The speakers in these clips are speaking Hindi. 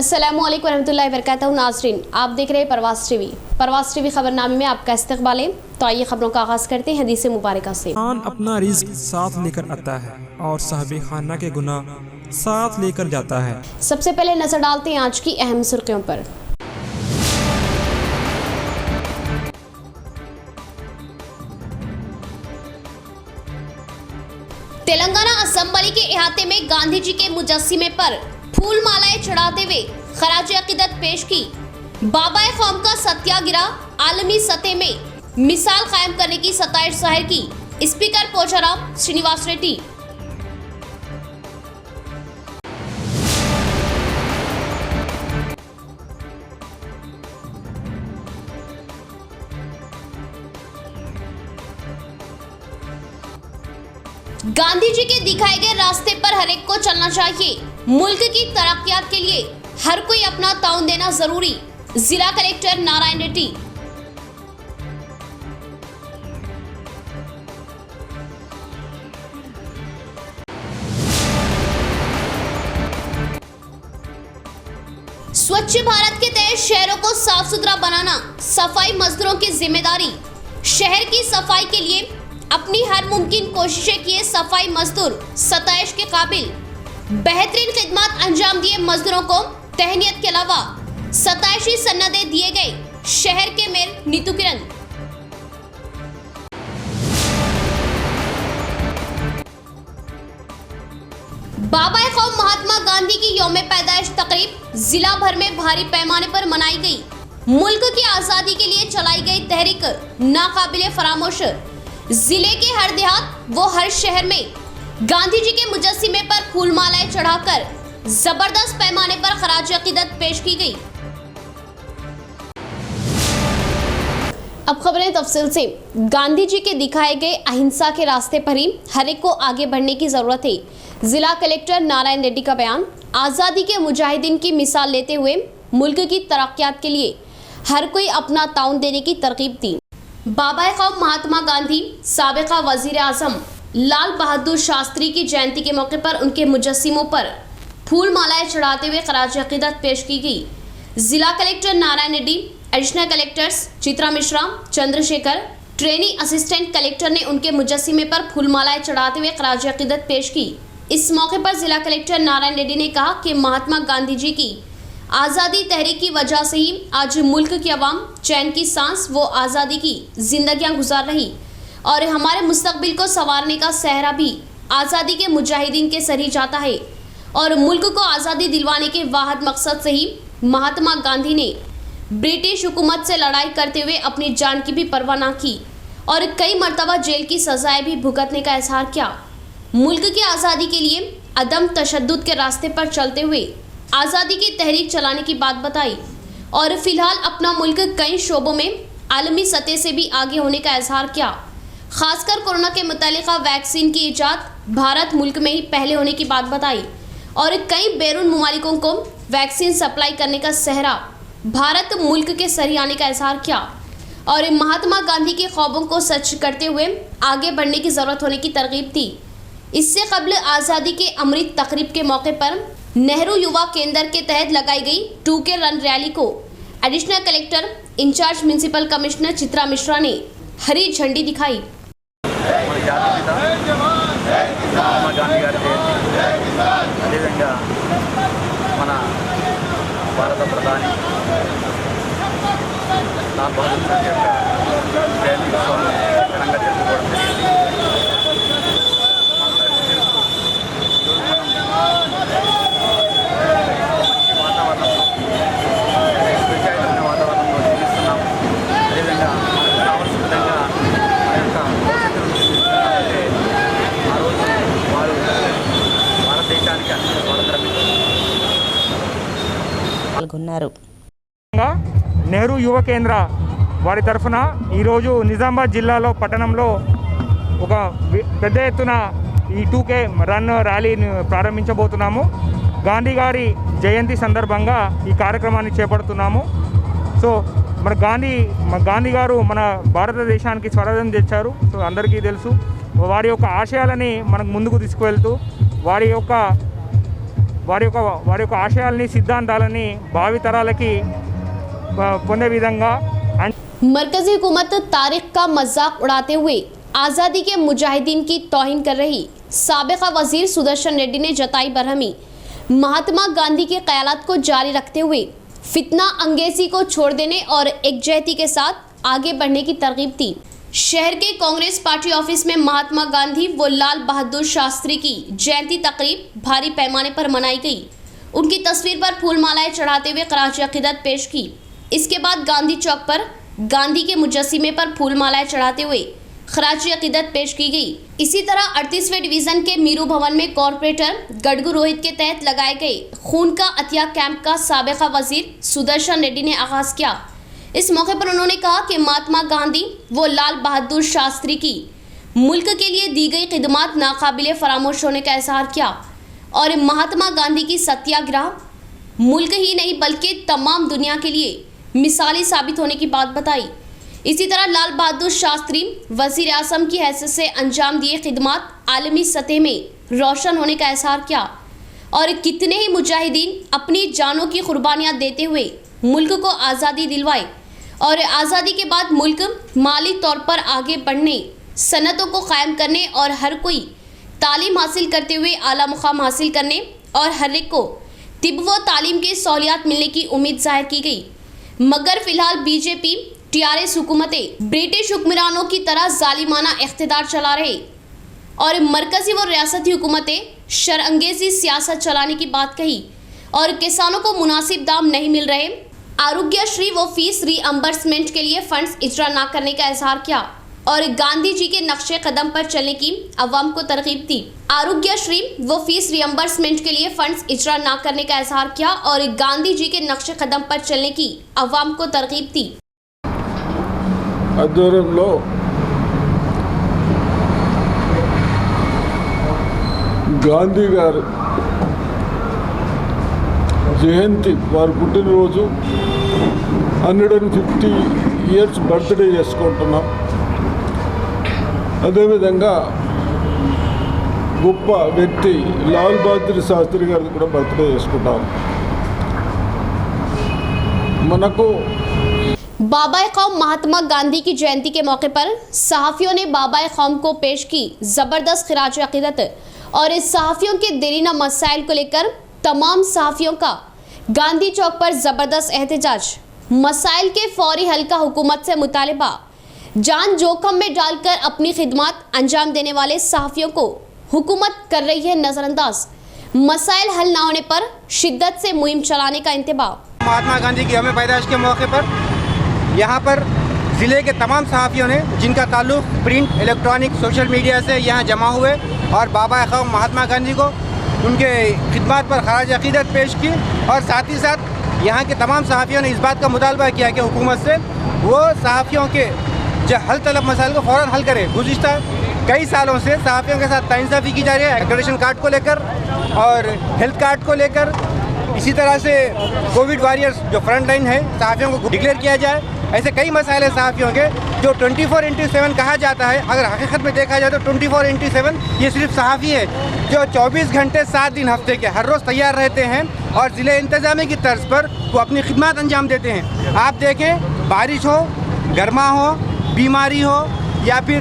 अस्सलामुअलैकुम रहमतुल्लाहि वबरकातुहू। नाज़रीन, आप देख रहे हैं परवास टीवी खबरनामे में आपका इस्तकबाल है। तो आइए खबरों का आगाज करते हैं हदीस मुबारका से। इंसान अपना रिज़्क साथ लेकर आता है और साहिब खाना के गुनाह साथ लेकर जाता है। सबसे पहले नजर डालते हैं आज की अहम सुर्खियों पर। तेलंगाना असेंबली के इहाते में गांधी जी के मुजस्सिमे पर फूल मालाएं चढ़ाते हुए खराज अकीदत पेश की। बाबा कौम का सत्याग्रह आलमी सतह में मिसाल कायम करने की सताइश जाहिर की स्पीकर पोचाराम श्रीनिवास रेड्डी। गांधी जी के दिखाए गए रास्ते पर हर एक को चलना चाहिए। मुल्क की तरक्कियात के लिए हर कोई अपना ताउन देना जरूरी। जिला कलेक्टर नारायण रेड्डी। स्वच्छ भारत के तहत शहरों को साफ सुथरा बनाना सफाई मजदूरों की जिम्मेदारी। शहर की सफाई के लिए अपनी हर मुमकिन कोशिशें किए सफाई मजदूर सताइश के काबिल। बेहतरीन खिदमत अंजाम दिए मजदूरों को तहनीत के अलावा सताइशी सन्नदे दिए गए शहर के मेयर नीतू किरण। बाबा कौम महात्मा गांधी की यौम पैदाइश तकरीब जिला भर में भारी पैमाने पर मनाई गई। मुल्क की आजादी के लिए चलाई गई तहरीक नाकाबिले फरामोश। जिले के हर देहात वो हर शहर में गांधी जी के मुजस्सिमे पर फूल मालाएं चढ़ाकर जबरदस्त पैमाने पर खराज अकीदत पेश की गई। अब खबरें तफसील से। गांधी जी के दिखाए गए अहिंसा के रास्ते पर ही हर एक को आगे बढ़ने की जरूरत है। जिला कलेक्टर नारायण रेड्डी का बयान। आजादी के मुजाहिदीन की मिसाल लेते हुए मुल्क की तरक्कियात के लिए हर कोई अपना ताउन देने की तरकीब दी। बाबा कौम महात्मा गांधी साबिका वजीर आजम लाल बहादुर शास्त्री की जयंती के मौके पर उनके मुजस्सिमों पर फूल मालाएं चढ़ाते हुए खराज अकीदत पेश की गई। जिला collector Narayan Reddy, additional collectors Chitra Mishra, Chandrashekar, trainee assistant collector ने उनके मुजस्सिमे पर फूल मालाएं चढ़ाते हुए खराज अकीदत पेश की। इस मौके पर जिला कलेक्टर नारायण रेड्डी ने कहा कि महात्मा गांधी जी की आज़ादी तहरीक की वजह से ही आज मुल्क की आवाम चैन की सांस वो आज़ादी की जिंदगियां गुजार रही और हमारे मुस्तकबिल को संवारने का सहरा भी आज़ादी के मुजाहिदीन के सर ही जाता है। और मुल्क को आज़ादी दिलवाने के वाहिद मकसद से ही महात्मा गांधी ने ब्रिटिश हुकूमत से लड़ाई करते हुए अपनी जान की भी परवाह न की और कई मरतबा जेल की सजाएं भी भुगतने का इजहार किया। मुल्क की आज़ादी के लिए अदम तशद्दुद के रास्ते पर चलते हुए आज़ादी की तहरीक चलाने की बात बताई और फिलहाल अपना मुल्क कई शोबों में आलमी सतह से भी आगे होने का इजहार किया। खासकर कोरोना के मुतालिका वैक्सीन की इजाद भारत मुल्क में ही पहले होने की बात बताई और कई बैरून मुमालिकों को वैक्सीन सप्लाई करने का सहरा भारत मुल्क के सर आने का इजहार किया और महात्मा गांधी के ख्वाबों को सच करते हुए आगे बढ़ने की ज़रूरत होने की तरगीब दी। इससे कबल आज़ादी के अमृत तकरीब के मौके पर नेहरू युवा केंद्र के तहत लगाई गई 2K रन रैली को additional collector incharge municipal commissioner Chitra Mishra ने हरी झंडी दिखाई। भारत प्रधानी लाल बहादुर शास्त्री వాతావరణంలో జీవిస్తున్నాము. అదేవిధంగా మనకు కావాల్సిన విధంగా మన యొక్క భవిష్యత్తును తీర్చిదిద్దాలంటే ఆ రోజు వారు భారతదేశానికి అందించిన స్వాతంత్రం పాల్గొన్నారు. నెహ్రూ యువ కేంద్ర వారి తరఫున ఈరోజు నిజామాబాద్ జిల్లాలో పట్టణంలో ఒక పెద్ద ఎత్తున ఈ 2K రన్ ర్యాలీని ప్రారంభించబోతున్నాము. గాంధీ గారి జయంతి సందర్భంగా ఈ కార్యక్రమాన్ని చేపడుతున్నాము. సో గాంధీ గారు మన భారతదేశానికి స్వరాజ్యం తెచ్చారు. సో అందరికీ తెలుసు. వారి యొక్క ఆశయాలని మనకు ముందుకు తీసుకువెళ్తూ వారి యొక్క ఆశయాల్ని సిద్ధాంతాలని భావితరాలకి పొందే విధంగా मरकजी हुकूमत तारीख का मजाक उड़ाते हुए आज़ादी के मुजाहिदीन की तौहीन कर रही साबिका वजीर सुदर्शन रेड्डी ने जताई बरहमी। महात्मा गांधी के ख्यालात को जारी रखते हुए फितना अंगेजी को छोड़ देने और एकजहती के साथ आगे बढ़ने की तरगीब दी। शहर के कांग्रेस पार्टी ऑफिस में महात्मा गांधी व लाल बहादुर शास्त्री की जयंती तकरीब भारी पैमाने पर मनाई गई। उनकी तस्वीर पर फूलमालाएं चढ़ाते हुए खराज अकीदत पेश की। इसके बाद गांधी चौक पर गांधी के मुजस्सिमे पर फूलमालाएं चढ़ाते हुए खराज अकीदत पेश की गई। इसी तरह 38वें डिवीजन के मीरू भवन में कॉरपोरेटर गड़गू रोहित के तहत लगाए गए खून का अतिया कैंप का साबिका वजीर सुदर्शन रेड्डी ने आगाज किया। इस मौके पर उन्होंने कहा कि महात्मा गांधी व लाल बहादुर शास्त्री की मुल्क के लिए दी गई खिदमत नाकाबिले फरामोश होने का इजहार किया और महात्मा गांधी की सत्याग्रह मुल्क ही नहीं बल्कि तमाम दुनिया के लिए मिसाली साबित होने की बात बताई। इसी तरह लाल बहादुर शास्त्री वजीर आजम की हैसियत से अंजाम दिए खिदमत आलमी सतह में रोशन होने का इजहार किया और कितने ही मुजाहिदीन अपनी जानों की कुर्बानियां देते हुए मुल्क को आज़ादी दिलवाई और आज़ादी के बाद मुल्क माली तौर पर आगे बढ़ने, सनतों को कायम करने और हर कोई तालीम हासिल करते हुए आला मुकाम हासिल करने और हर एक को तिब व तालीम के सहूलियात मिलने की उम्मीद जाहिर की गई। मगर फिलहाल बीजेपी टीआरएस हुकूमतें ब्रिटिश हुक्मरानों की तरह जालिमाना इख्तिदार चला रहे और मरकजी व रियासती हुकूमतें शरअंगेजी सियासत चलाने की बात कही और किसानों को मुनासिब दाम नहीं मिल रहे। आरोग्यश्री व फीस रीअम्बर्समेंट के लिए फंड्स इजरा न करने का इजहार किया और गांधी जी के नक्शे कदम पर चलने की अवाम को तरगीब दी। आरोग्यश्री व फीस रीअम्बर्समेंट के लिए फंड्स इजरा न करने का इजहार किया और गांधी जी के नक्शे कदम पर चलने की अवाम को तरगीब दी। ఆధ్వర్యంలో గాంధీ గారు జయంతి వారి పుట్టినరోజు 150 ఇయర్స్ బర్త్డే చేసుకుంటున్నాం. అదేవిధంగా గొప్ప వ్యక్తి లాల్ బహదూర్ శాస్త్రి గారిది కూడా బర్త్డే చేసుకుంటాం. మనకు बाबा कौम महात्मा गांधी की जयंती के मौके पर सहाफ़ियों ने बाबा कौम को पेश की ज़बरदस्त खिराज अक़ीदत और इस सहाफ़ियों के देरीना मसाइल को लेकर तमाम सहाफ़ियों का गांधी चौक पर ज़बरदस्त एहतजाज। मसाइल के फौरी हल का हुकूमत से मुतालबा। जान जोखम में डालकर अपनी खिदमत अंजाम देने वाले सहाफ़ियों को हुकूमत कर रही है नज़रअंदाज। मसाइल हल न होने पर शिद्दत से मुहिम चलाने का इंतबाह। महात्मा गांधी की यौम पैदाइश के मौके पर यहाँ पर ज़िले के तमाम सहाफ़ियों ने जिनका ताल्लुक़ प्रिंट, इलेक्ट्रॉनिक, सोशल मीडिया से यहाँ जमा हुए और बाबा क़ौम महात्मा गांधी को उनके खिदमत पर खराज अक़ीदत पेश की और साथ ही साथ यहाँ के तमाम सहाफ़ियों ने इस बात का मुतालबा किया कि हुकूमत से वो सहाफ़ियों के जो हल तलब मसाइल को फ़ौरन हल करे। गुज़िश्ता कई सालों से सहाफ़ियों के साथ नाइंसाफ़ी की जा रही है एक्रेडिटेशन कार्ड को लेकर और हेल्थ कार्ड को लेकर। इसी तरह से कोविड वॉरियर्स जो फ्रंट लाइन है सहाफ़ियों को डिक्लेयर किया जाए। ऐसे कई मसाइल हैं सहाफ़ियों के जो 24/7 कहा जाता है। अगर हकीकत में देखा जाए तो 24/7 ये सिर्फ सहाफ़ी है जो 24 घंटे 7 दिन हफ्ते के हर रोज़ तैयार रहते हैं और ज़िले इंतज़ामी की तर्ज पर वो अपनी खिदमत अंजाम देते हैं। आप देखें, बारिश हो, गर्मा हो, बीमारी हो या फिर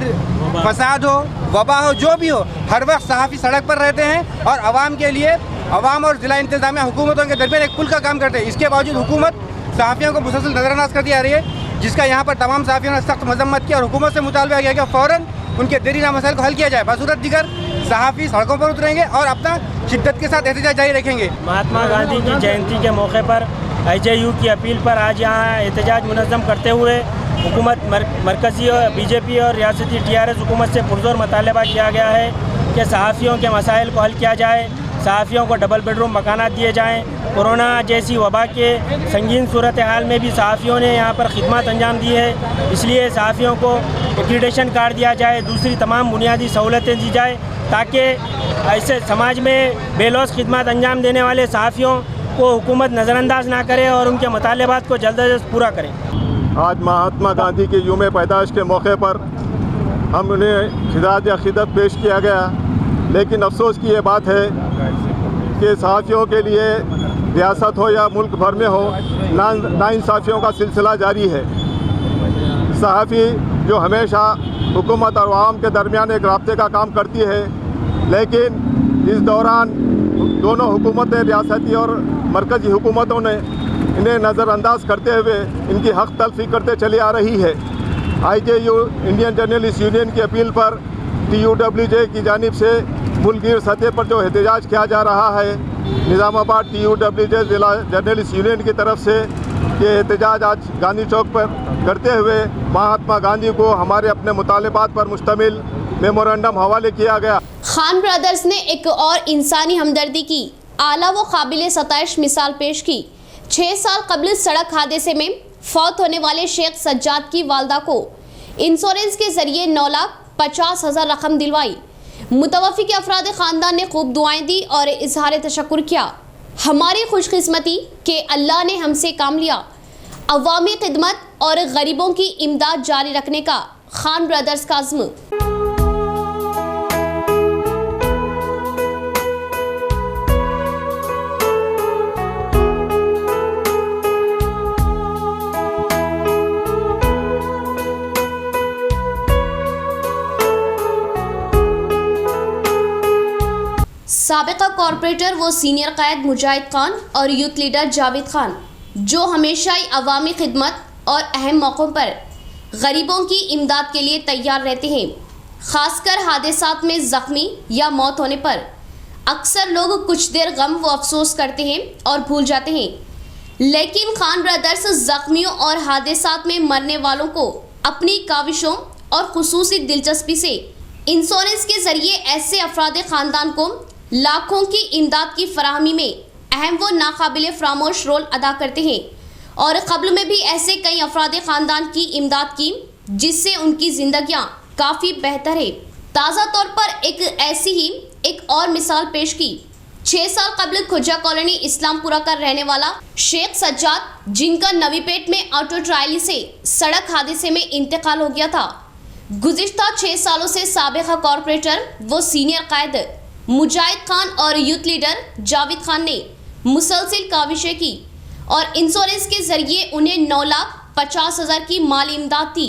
फसाद हो, वबा हो, जो भी हो, हर वक्त सहाफ़ी सड़क पर रहते हैं और आवाम के लिए, आवाम और ज़िला इंतज़ामिया हुकूमतों के दरमियान एक पुल का काम करते हैं। इसके बावजूद हुकूमत सहाफ़ियों को मुसलसल नज़रअंदाज करती आ रही है, जिसका यहाँ पर तमाम सहाफ़ियों ने सख्त मजम्मत की और हुकूमत से मुतालबा किया कि फ़ौरन उनके देरीना मसाइल को हल किया जाए। बसूरत दिगर सहाफ़ी सड़कों पर उतरेंगे और अपना शिद्दत के साथ एहतजाज जारी रखेंगे। महात्मा गांधी की जयंती के मौके पर IJU की अपील पर आज यहाँ एहतजाज मुनज़्ज़म करते हुए हुकूमत मरकज़ी और बीजेपी और रियासती TRS हुकूमत से पुरज़ोर मुतालबा किया गया है कि सहाफ़ियों के मसाइल को हल किया जाए, सहाफ़ियों को डबल बेडरूम मकानात दिए जाएँ। कोरोना जैसी वबा के संगीन सूरत हाल में भी सहाफ़ियों ने यहाँ पर खिदमत अंजाम दी है, इसलिए सहाफ़ियों को एक्रीडेशन कार्ड दिया जाए, दूसरी तमाम बुनियादी सहूलतें दी जाए ताकि ऐसे समाज में बेलौस खिदमत अंजाम देने वाले सहाफ़ियों को हुकूमत नज़रअंदाज ना करे और उनके मुतालबात को जल्द अज जल्द पूरा करें। आज महात्मा गांधी के यौम पैदाइश के मौके पर हम उन्हें खिराज अक़ीदत पेश किया गया, लेकिन अफसोस की ये बात है के सहाफ़ियों के लिए रियासत हो या मुल्क भर में हो नाइंसाफ़ियों का सिलसिला जारी है। सहाफ़ी जो हमेशा हुकूमत और आवाम के दरमियान एक राब्ते का काम करती है, लेकिन इस दौरान दोनों हुकूमतें, रियासती और मरकज़ी हुकूमतों ने इन्हें नज़रअंदाज करते हुए इनकी हक़ तलफ़ी करते चली आ रही है। IJU इंडियन जर्नलिस्ट यूनियन की अपील पर TUWJ की जानिब से मुल्कगीर सतह पर जो एहतजाज किया जा रहा है, निज़ामाबाद TUWJ ज़िला जर्नलिस्ट यूनियन की तरफ से ये एहतजाज आज गांधी चौक पर करते हुए महात्मा गांधी को हमारे अपने मुतालबात पर मुश्तमिल मेमोरेंडम हवाले किया गया। खान ब्रदर्स ने एक और इंसानी हमदर्दी की आला व काबिल सताइश मिसाल पेश की। 6 साल कबल सड़क हादसे में फौत होने वाले शेख सज्जाद की वालदा को इंश्योरेंस के जरिए 9,50,000 रकम दिलवाई। मुतवफ़ी के अफराद ख़ानदान ने खूब दुआएं दी और इजहार तशक्कुर किया। हमारी खुशकिस्मती कि अल्लाह ने हमसे काम लिया। अवामी खिदमत और गरीबों की इमदाद जारी रखने का खान ब्रदर्स का अज़्म। साबिका कॉरपोरेटर व सीनियर कायद मुजाहिद खान और यूथ लीडर जावेद खान, जो हमेशा ही अवामी खिदमत और अहम मौक़ों पर गरीबों की इमदाद के लिए तैयार रहते हैं। ख़ासकर हादसात में ज़ख्मी या मौत होने पर अक्सर लोग कुछ देर गम व अफसोस करते हैं और भूल जाते हैं, लेकिन खान ब्रदर्स ज़ख्मियों और हादसात में मरने वालों को अपनी काविशों और खुसूसी दिलचस्पी से इंश्योरेंस के ज़रिए ऐसे अफराद ख़ानदान को लाखों की इमदाद की फराहमी में अहम व नाकाबिल फरामोश रोल अदा करते हैं और क़ब्ल में भी ऐसे कई अफराद ख़ानदान की इमदाद की जिससे उनकी ज़िंदगियाँ काफ़ी बेहतर है। ताज़ा तौर पर एक और मिसाल पेश की। 6 साल कबल खुजा कॉलोनी इस्लामपुरा का रहने वाला शेख सज्जाद, जिनका नवीपेट में ऑटो ट्रायली से सड़क हादसे में इंतकाल हो गया था। गुज़िश्ता 6 सालों से साबिक़ा कॉरपोरेटर व सीनियर कायद मुजाहिद खान और यूथ लीडर जावेद खान ने मुसलसिल काविशें की और इंश्योरेंस के ज़रिए उन्हें 9,50,000 की माली इमदाद दी।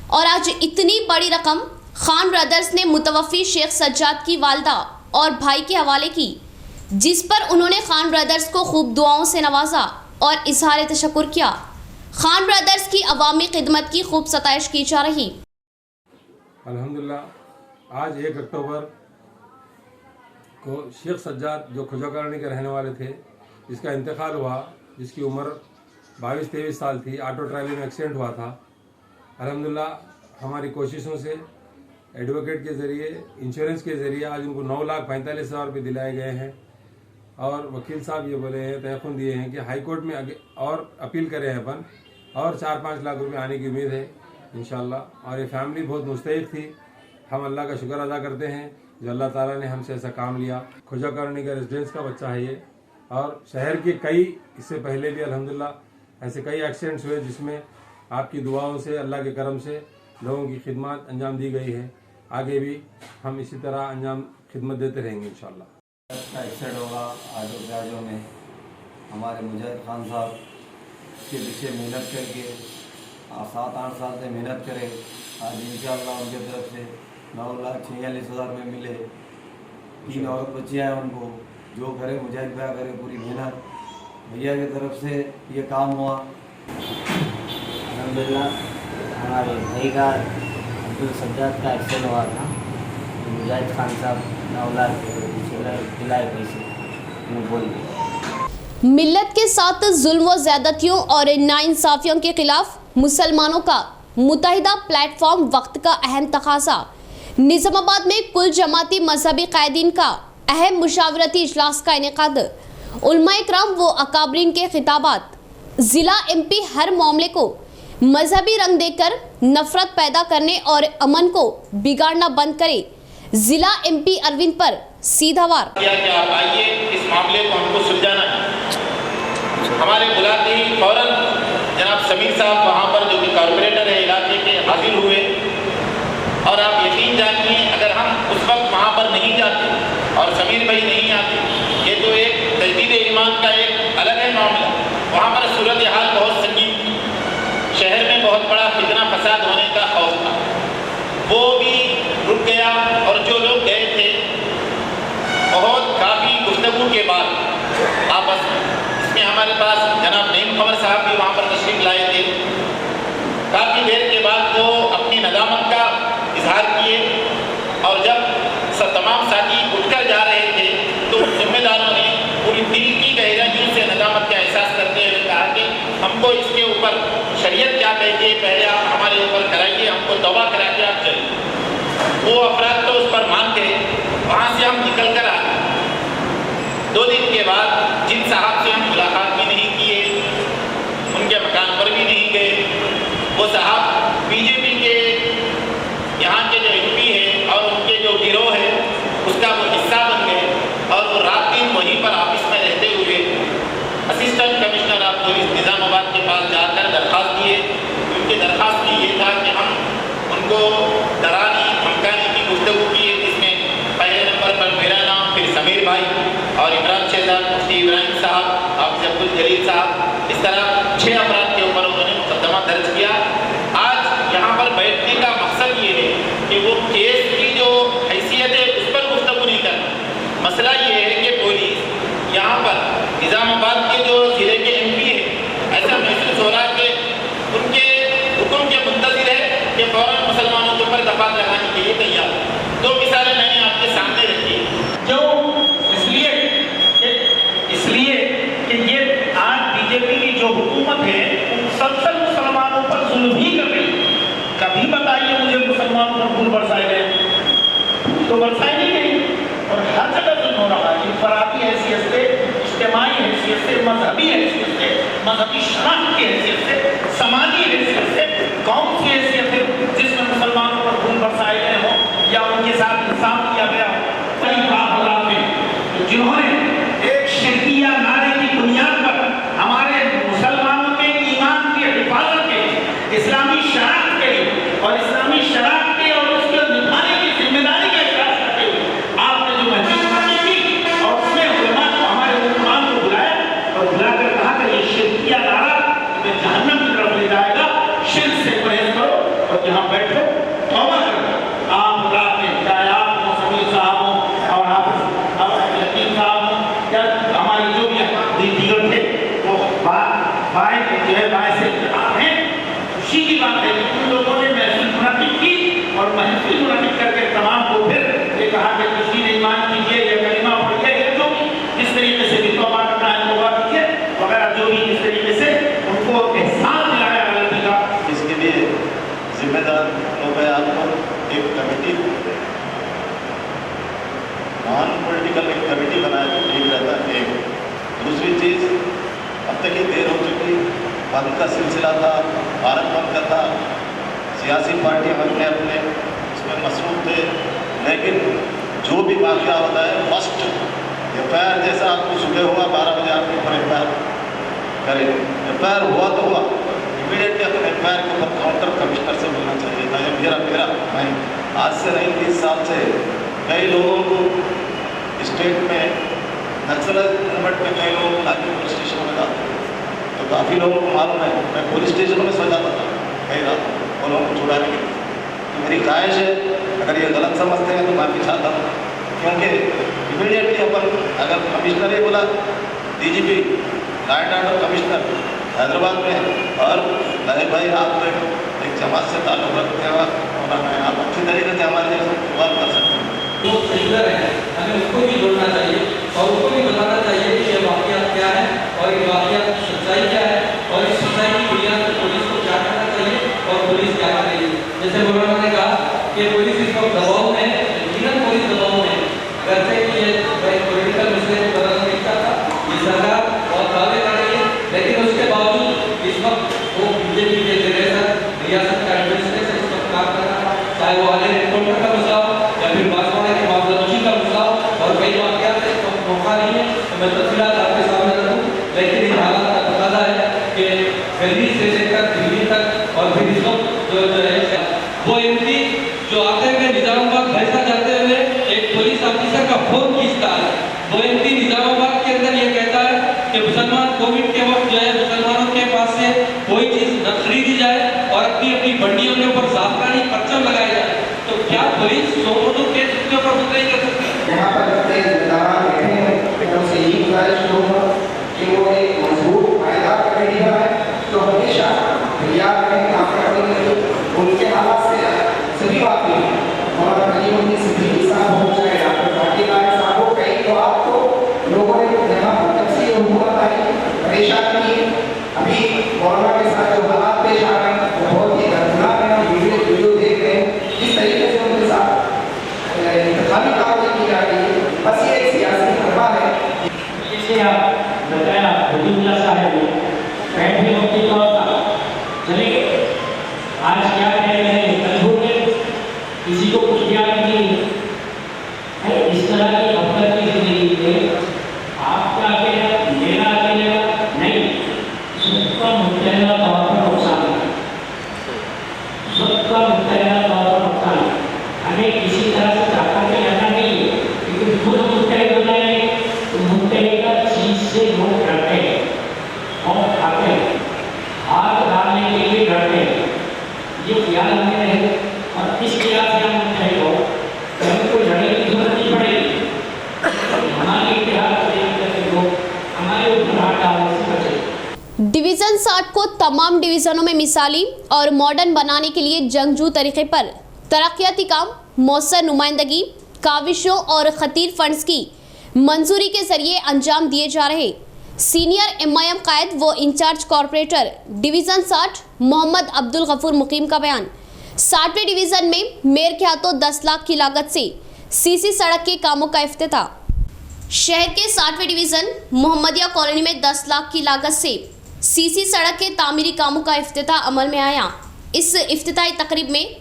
और आज इतनी बड़ी रकम खान ब्रदर्स ने मुतवफ़ी शेख सज्जाद की वालदा और भाई के हवाले की, जिस पर उन्होंने खान ब्रदर्स को खूब दुआओं से नवाजा और इजहार तशक्कुर किया। खान ब्रदर्स की अवामी खिदमत की खूब सताइश की जा रही। अल्हम्दुलिल्लाह, आज 1 अक्टूबर को शेख सज्जाद जो खुजा कॉलोनी के रहने वाले थे, जिसका इंतकाल हुआ, जिसकी उम्र 22-23 साल थी, ऑटो ट्रायली में एक्सीडेंट हुआ था। अल्हम्दुलिल्लाह हमारी कोशिशों से एडवोकेट के ज़रिए, इंश्योरेंस के ज़रिए आज उनको 9,45,000 रुपये दिलाए गए हैं और वकील साहब ये बोले हैं, तयक़ुन दिए हैं कि हाई कोर्ट में और अपील करें हैं अपन और 4-5 लाख रुपये आने की उम्मीद है इंशाअल्लाह। और ये फैमिली बहुत मुस्तैद थी। हम अल्लाह का शुक्र अदा करते हैं जो अल्लाह ताला ने हमसे ऐसा काम लिया। खुजा कॉलोनी का रेजिडेंस का बच्चा है ये, और शहर के कई इससे पहले भी अल्हम्दुलिल्लाह ऐसे कई एक्सीडेंट्स हुए जिसमें आपकी दुआओं से, अल्लाह के करम से लोगों की खिदमत अंजाम दी गई है। आगे भी हम इसी तरह अंजाम खिदमत देते रहेंगे इंशाअल्लाह। एक्सीडेंट होगा ऑटो ड्राइवरों में, हमारे मुजाहिद खान साहब के पीछे मेहनत करके 7-8 साल से मेहनत करे, आज इंशाअल्लाह उनके तरफ से 9,46,000 में मिले। 3 और बच्चे हैं उनको, जो करे मुजाहिद भैया करे पूरी मेहनत, भैया की तरफ से ये काम हुआ। अल्हम्दुलिल्लाह हमारे भाई का अब्दुल सज्जाद का एक्सीडेंट हुआ था, मुजाहिद खान साहब 9 लाख दिलाए पैसे बोल दिए। मिल्लत के साथ जुल्म व ज़्यादतियों और नाइंसाफ़ियों के खिलाफ मुसलमानों का मुत्तहिदा प्लेटफॉर्म वक्त का अहम तकाज़ा। निज़ामाबाद में कुल जमाती मजहबी कायदीन का अहम मुशावरती इजलास का इनेकाद, उलमाए किराम व अकाबरीन के खिताबात। ज़िला MP हर मामले को मजहबी रंग देकर नफरत पैदा करने और अमन को बिगाड़ना बंद करे। ज़िला MP अरविंद पर सीधा वार। क्या आप आइए, इस मामले को हमको सुलझाना है। हमारे बुलाते ही फौरन जनाब समीर साहब वहाँ पर जो कि कॉर्पोरेटर है इलाके के हाजिर हुए, और आप यकीन जानिए अगर हम उस वक्त वहाँ पर नहीं जाते और समीर भाई नहीं आते, ये तो तो एक तजदीद ईमान का एक अलग है मामला। वहाँ पर सूरत हाल बहुत संगीन थी, शहर में बहुत बड़ा फितना फसाद होने का खौफ था, वो भी रुक गया। और जो लोग गए थे बहुत काफ़ी गुफ्तगू के बाद आपस में, इसमें हमारे पास जनाब नईम खबर साहब भी वहाँ पर तशरीफ लाए थे। काफ़ी देर के बाद वो अपनी नदामत का इजहार किए और जब तमाम साथी उठकर जा रहे थे तो जिम्मेदारों ने पूरी दिल की गहराइयों से नदामत का एहसास करते हुए कहा कि हमको इसके ऊपर शरीयत क्या कहती है, पहले आप हमारे ऊपर कराइए, हमको तौबा करा के आप चलिए। वो अफराद तो उस पर मान गए। वहाँ से हम निकल कर आ गए। 2 दिन के बाद जिन साहब से हम मुलाकात भी नहीं किए, उनके मकान पर भी नहीं गए, वो साहब बीजेपी के यहाँ के जो MP है और उनके जो गिरोह है उसका वो हिस्सा बन गए और वो रात दिन वहीं पर ऑफिस में रहते हुए assistant commissioner of police Nizamabad के पास जाकर दरख्वास्त दिए। उनकी दरख्वास्त में ये था कि हम उनको डराने धमकाने की गुफ्तगू किए, जिसमें पहले नंबर पर मेरा नाम, फिर समीर भाई और इमरान शहजाद, मुफ्ती इब्राहिम साहब, हाफिज अब्दुल जलील साहब, इस तरह 6 अफराद के ऊपर उन्होंने मुकदमा दर्ज किया। आज यहाँ पर बैठने का मकसद ये है कि वो केस की जो हैसियत है उस पर गुफ्तगू नहीं करना। मसला ये है कि पुलिस यहाँ पर निज़ामाबाद के जो ज़िले के MP है, ऐसा महसूस हो रहा है कि उनके हुक्म के मुंतज़िर है कि फ़ौरन मुसलमानों के ऊपर दफात लगाने के लिए तैयार। 2 मिसालें मैंने आपके सामने रखी, जो इसलिए कि ये आज बीजेपी की जो हुकूमत है मुसलसल मुसलमानों पर जुल्म ही कर रही। कभी बताइए मुझे मुसलमानों पर फूल बरसाए गए? तो बरसाए नहीं गई। और हर जगह जुल्म हो रहा है, फरादी हैसियत से, इज्तिमाई हैसियत से, मजहबी हैसियत से, मजहबी शनाख्त की हैसियत से, समाजी हैसियत से, कौन सी हैसियत है जिसमें मुसलमानों पर फूल बरसाए गए हों या उनके साथ इंसाफ किया गया हो? जिन्होंने एक शिरकिया नारे की बुनियाद पर हमारे मुसलमानों के ईमान की हिफाजत के लिए, इस्लामी शराअत के लिए और इस्लामी शराअत के और उसके निभाने की जिम्मेदारी का एहसास करते हुए आपने जो महसूस की और उसमें उलमा को, हमारे मुसलमान को बुलाया और बुलाकर कहा कि ये शिरकिया नारा तुम्हें जहन्नम की तरफ ले जाएगा, शिर्क से परहेज करो और यहाँ बैठो, तौबा करो। आप रात में चाहे आप मौसमी साहब हों और आप यकीन साहब हों या हमारे जो भी दीगर थे, वो बाएं जो है बाएं से आप हैं। खुशी की बात है कि उन लोगों ने महफिल मुनाकिब की और महफिल मुनाकिब करके तमाम को फिर ये कहा कि तस्लीम ईमान कीजिए या कलिमा पढ़िए या जो जिस तरीके से भी तौबा करना है तौबा कीजिए वगैरह, जो भी इस तरीके से उनको एहसास दिलाया गलती का। इसके लिए जिम्मेदार लोग हैं, आपको एक कमेटी, नॉन पॉलिटिकल एक कमेटी बनाया तो ठीक रहता है। एक दूसरी चीज़, अब तक ये देर हो चुकी, बंद का सिलसिला था, भारत बंद का था, सियासी पार्टियाँ अपने अपने उसमें मसरूफ़ थे, लेकिन जो भी वाक़या होता है फर्स्ट FIR जैसा आपको सुबह हुआ 12 बजे आपके ऊपर FIR करें, FIR हुआ तो हुआ, इमीडिएटली अपने FIR के ऊपर काउंटर कमिश्नर से मिलना चाहिए था। मेरा मैं आज से नहीं 30 साल से कई लोगों को स्टेट में नक्सल मूवमेंट में कई लोगों को लाके पुलिस स्टेशन में डालते, तो काफ़ी लोगों को मालूम है। मैं पुलिस स्टेशन में सो जाता था कई रात और लोगों को छुड़ाने के लिए। तो मेरी ख्वाहिश है, अगर ये गलत समझते हैं तो माफ़ी चाहता हूँ, क्योंकि इमीडिएटली अपन अगर कमिश्नर ही बोला, DGP law and order commissioner Hyderabad में और लहर भाई आप तो एक जमात से ताल्लुक़ रखते हैं और आप अच्छी तरीके से हमारे जैसे बात कर सकते हैं। जो सिंगर है हमें उसको भी जोड़ना चाहिए और उसको भी बताना चाहिए कि ये वाक़या क्या है और ये वाक़या सच्चाई क्या है और इस सच्चाई की बुनियाद पर पुलिस को क्या करना चाहिए और पुलिस क्या करेगी। जैसे मौलाना ने कहा कि पुलिस इस वक्त दबाव में, यकीनन पुलिस दबाव में, करते कि ये पॉलिटिकल मसले को बदलना नहीं चाहता, ये सरकार बहुत दावे कर रही है, लेकिन उसके बावजूद इस वक्त वो BJP के जरिए रियासत का एडमिनिस्ट्रेशन इस वक्त काम कर रहा है, चाहे वो आगे रिपोर्टर का मसला हो या फिर बासवाड़ा की मामलानोशी का मसला हो, और कई वाक़यात से मौका नहीं है। तो मैं बंडियों के ऊपर जाफरानी परचम लगाया जाए, तो क्या पुलिस 100 मोटो केस उसके ऊपर नहीं कर सकती? यहाँ पर बैठे हैं, उनसे यही गुजारिश करूँगा कि वो एक मजबूत पायदार कमेटी बनाए, तो हमेशा तैयार रहें काम करने के लिए। उनके हालात से सभी बातें और कहीं सभी किसान हो चाहे डॉक्टर जाकिर नायक साहब हो, कहीं तो आपको लोगों ने यहाँ तफसील हुकूमत आई परेशान की। अभी कोरोना के साथ जो हालात पेश आ रहे हैं वो बहुत ही दर्दनाक है। हम वीडियो देख रहे हैं किस तरीके से उनके साथ इंतखाबी कार्रवाई की जा रही है। बस ये एक सियासी हरबा है। जैसे आप बताया हबीबुल्लाह साहब ने पैंट में वक्त का होता चले गए, आज क्या कह रहे हैं कल हो गए, किसी को कुछ ज्ञान नहीं है। इस तरह की अवसर की जिंदगी में आप क्या अकेला, मेरा अकेला नहीं, सबका मुतहदा तौर पर नुकसान है, सबका मुतहदा तौर पर नुकसान है। हमें किसी तरह से ताकत में रहना नहीं है, क्योंकि खुद मुतहद हो जाए तो मुतहदा चीज से लोग डरते हैं और खाते हैं, हाथ डालने के लिए डरते हैं। ये ख्याल हमें रहे और इस ख्याल से हम मुतहद हो तो हमें कोई लड़ने की जरूरत नहीं पड़ेगी। हमारे इतिहास को देख करके लोग हमारे ऊपर हाथ डालने से बचे। डिवीजन 60 को तमाम डिवीजनों में मिसाली और मॉडर्न बनाने के लिए जंगजू तरीके पर तरक्याती काम, मौसर नुमाइंदगी, काविशों और खतीर फंड्स की मंजूरी के जरिए अंजाम दिए जा रहे सीनियर MIM कायद व incharge corporator division 60 Mohammad Abdul Gafoor Mukeem का बयान। 60वें डिवीज़न में मेयर के हाथों 10 लाख की लागत से CC सड़क के कामों का इफ्तिताह। शहर के 60वें डिवीज़न मोहम्मदिया कॉलोनी में 10 लाख की लागत से CC सड़क के तामीरी कामों का इफ्तिताह अमल में आया। इस इफ्तिताही तकरीब में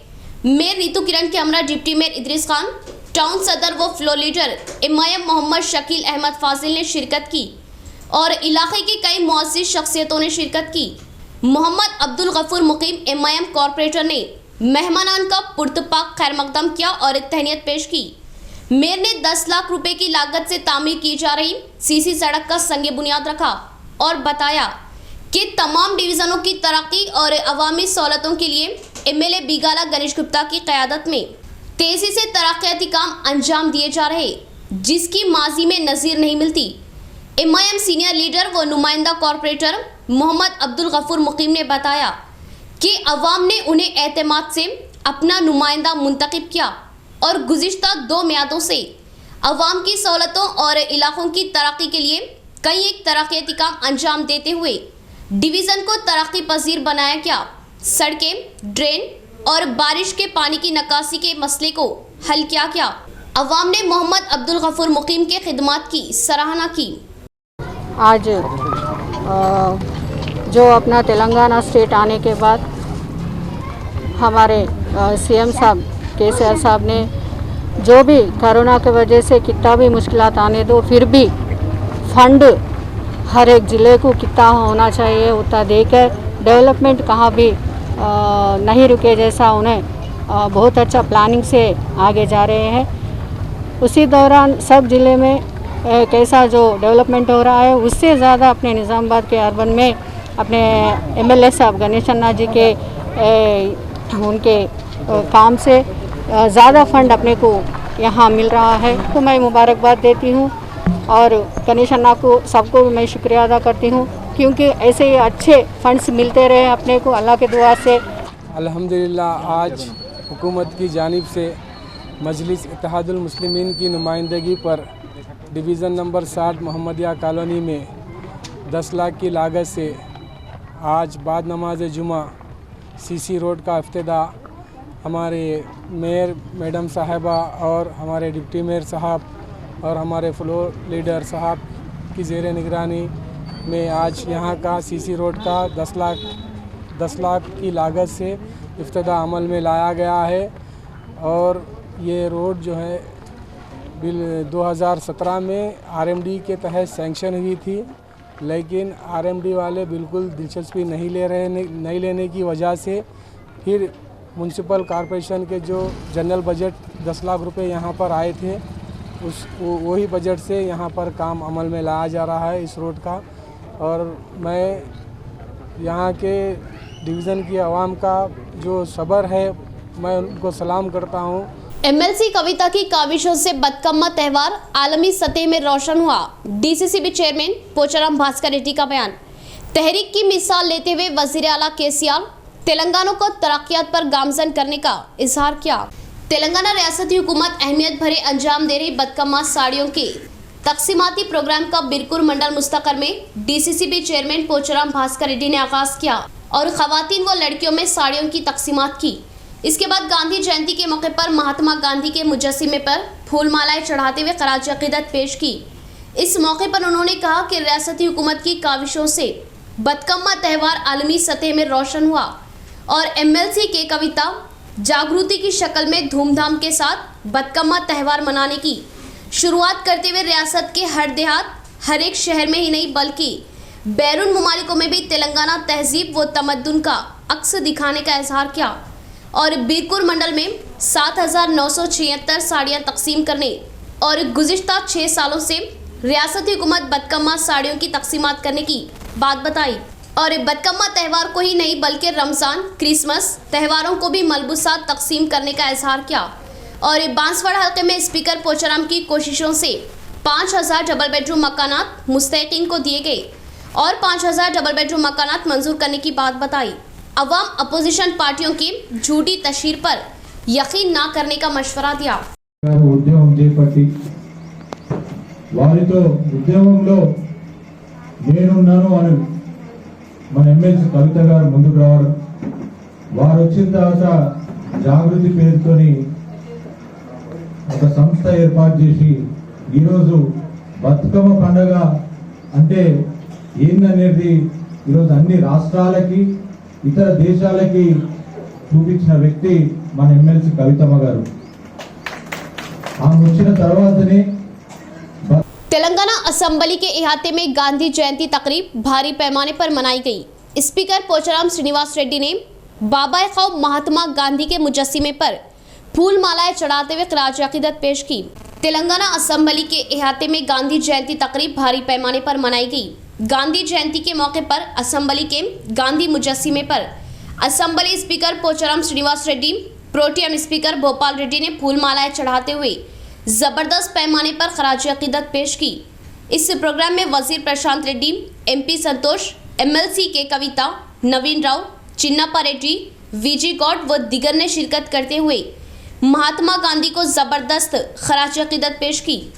मेयर रीतू किरण के हमरा deputy mayor Idris Khan, town सदर व floor leader MIM Mohammad Shakeel Ahmed Fazil ने शिरकत की और इलाके की कई मुअज़्ज़िज़ शख्सियतों ने शिरकत की। मोहम्मद अब्दुल गफूर मुकीम MIM कॉरपोरेटर ने मेहमानान का पुरतपाक खैर मकदम किया और तहनीत पेश की। मेयर ने 10 लाख रुपए की लागत से तामीर की जा रही CC सड़क का संगे बुनियाद रखा और बताया कि तमाम डिवीज़नों की तरक्की और अवामी सहूलतों के लिए MLA बिगाला गणेश गुप्ता की क़यादत में तेज़ी से तरक्याती काम अंजाम दिए जा रहे, जिसकी माजी में नज़ीर नहीं मिलती। MIM सीनियर लीडर व नुमाइंदा कॉरपोरेटर मोहम्मद अब्दुल गफूर मुकीम ने बताया कि अवाम ने उन्हें एतमाद से अपना नुमाइंदा मुंतखब किया और गुज़िश्ता 2 मियादों से अवाम की सहूलतों और इलाकों की तरक्की के लिए कई एक तरक्याती काम अंजाम देते हुए डिवीज़न को तरक्की पजीर बनाया गया। सड़कें, ड्रेन और बारिश के पानी की निकासी के मसले को हल किया गया। अवाम ने मोहम्मद अब्दुल गफूर मुकीम के खिदमात की सराहना की। आज जो अपना तेलंगाना स्टेट आने के बाद हमारे CM साहब KCR साहब ने जो भी कोरोना की वजह से कितना भी मुश्किलात आने दो, फिर भी फंड हर एक ज़िले को कितना होना चाहिए उतना देकर डेवलपमेंट कहाँ भी नहीं रुके जैसा उन्हें बहुत अच्छा प्लानिंग से आगे जा रहे हैं। उसी दौरान सब ज़िले में कैसा जो डेवलपमेंट हो रहा है उससे ज़्यादा अपने निज़ामाबाद के अर्बन में अपने MLA साहब गणेश अन्ना जी के उनके काम से ज़्यादा फंड अपने को यहाँ मिल रहा है, तो मैं मुबारकबाद देती हूँ और गणेश अन्ना को सबको मैं शुक्रिया अदा करती हूँ, क्योंकि ऐसे ही अच्छे फंड्स मिलते रहे अपने को अल्लाह के दुआ से। अल्हम्दुलिल्लाह आज हुकूमत की जानिब से मजलिस इत्तेहादुल मुस्लिमीन की नुमाइंदगी पर डिवीज़न नंबर 60 मोहम्मदिया कॉलोनी में 10 लाख की लागत से आज बाद नमाज जुमा CC रोड का इफ्तिताह हमारे मेयर मैडम साहबा और हमारे डिप्टी मेयर साहब और हमारे फ्लोर लीडर साहब की ज़ेर निगरानी में आज यहाँ का CC रोड का 10 लाख की लागत से इफ्तिताह अमल में लाया गया है। और ये रोड जो है 2017 में RMD के तहत सैंक्शन हुई थी, लेकिन RMD वाले बिल्कुल दिलचस्पी नहीं लेने की वजह से फिर म्यूनसिपल कॉरपोरेशन के जो जनरल बजट 10 लाख रुपए यहाँ पर आए थे वही बजट से यहाँ पर काम अमल में लाया जा रहा है इस रोड का। और मैं यहाँ के डिवीज़न की आवाम का जो सब्र है, मैं उनको सलाम करता हूँ। एमएलसी कविता की काविशों से बदकम्मा त्यौहार आलमी सतह में रोशन हुआ। डीसीसीबी चेयरमैन पोचाराम भास्कर रेड्डी का बयान। तहरीक की मिसाल लेते हुए वजीर आला केसीआर तेलंगाना को तरक्यात पर गामजन करने का इजहार किया। तेलंगाना रियासती हुकूमत अहमियत भरे अंजाम दे रही बदकम्मा साड़ियों के तकसीमाती प्रोग्राम का बिरकुर मंडल मुस्तकर में डीसीसीबी चेयरमैन पोचाराम भास्कर रेड्डी ने आगाज किया और खवातीन व लड़कियों में साड़ियों की तकसीमात की। इसके बाद गांधी जयंती के मौके पर महात्मा गांधी के मुजस्सिमे पर फूल मालाएं चढ़ाते हुए खराज अकीदत पेश की। इस मौके पर उन्होंने कहा कि रियासती हुकूमत की काविशों से बदकम्मा त्यौहार आलमी सतह में रोशन हुआ और एमएलसी के कविता जागृति की शक्ल में धूमधाम के साथ बदकम्मा त्यौहार मनाने की शुरुआत करते हुए रियासत के हर देहात, हर एक शहर में ही नहीं बल्कि बैरून मुमालिकों में भी तेलंगाना तहजीब व तमद्दुन का अक्स दिखाने का इजहार किया और बिरकुर मंडल में 7,976 साड़ियाँ तकसीम करने और गुज़िश्ता 6 सालों से रियासती हुकूमत बदकम्मा साड़ियों की तकसीमात करने की बात बताई और बदकम्मा त्यौहार को ही नहीं बल्कि रमज़ान, क्रिसमस त्योहारों को भी मलबूसात तकसीम करने का इजहार किया और बांसवाड़ा हल्के में स्पीकर पोचाराम की कोशिशों से 5,000 डबल बेडरूम मकानात मुस्तहिकीन को दिए गए और 5,000 डबल बेडरूम मकानात मंजूर करने की बात बताई। अवाम अपोजिशन पार्टियों की झूठी तशहीर पर यकीन ना करने का मशवरा दिया। ఉద్యమం చేపట్టి వారితో ఉద్యమంలో నేనున్నాను అని మన ఎమ్మెల్సీ కవిత గారు ముందుకు రావడం, వారు వచ్చిన తర్వాత జాగృతి పేరుతోని ఒక సంస్థ ఏర్పాటు చేసి ఈరోజు బతుకమ్మ పండుగ అంటే ఏందనేది ఈరోజు అన్ని రాష్ట్రాలకి ఇతర దేశాలకి చూపించిన వ్యక్తి మన ఎమ్మెల్సీ కవితమ్మ గారు। ఆమె వచ్చిన తర్వాతనే तेलंगाना असेंबली के इहाते में गांधी जयंती तकरीब भारी पैमाने पर मनाई गई। स्पीकर पोचाराम श्रीनिवास रेड्डी ने बाबा खौफ महात्मा गांधी के मुजस्सिमे पर फूल मालाएं चढ़ाते हुए खराज अकीदत पेश की। तेलंगाना असेंबली के इहाते में गांधी जयंती तकरीब भारी पैमाने पर मनाई गई। गांधी जयंती के मौके पर असेंबली के गांधी मुजस्सिमे पर assembly speaker Pocharam Srinivas Reddy, protem speaker Bhopal Reddy ने फूल मालाएं चढ़ाते हुए जबरदस्त पैमाने पर खराज अकीदत पेश की। इस प्रोग्राम में वजीर प्रशांत रेड्डी, एमपी संतोष, एमएलसी के कविता, नवीन राव, चिन्नाप्पा रेड्डी, वीजी गौड व दिगर ने शिरकत करते हुए महात्मा गांधी को जबरदस्त खराज अकीदत पेश की।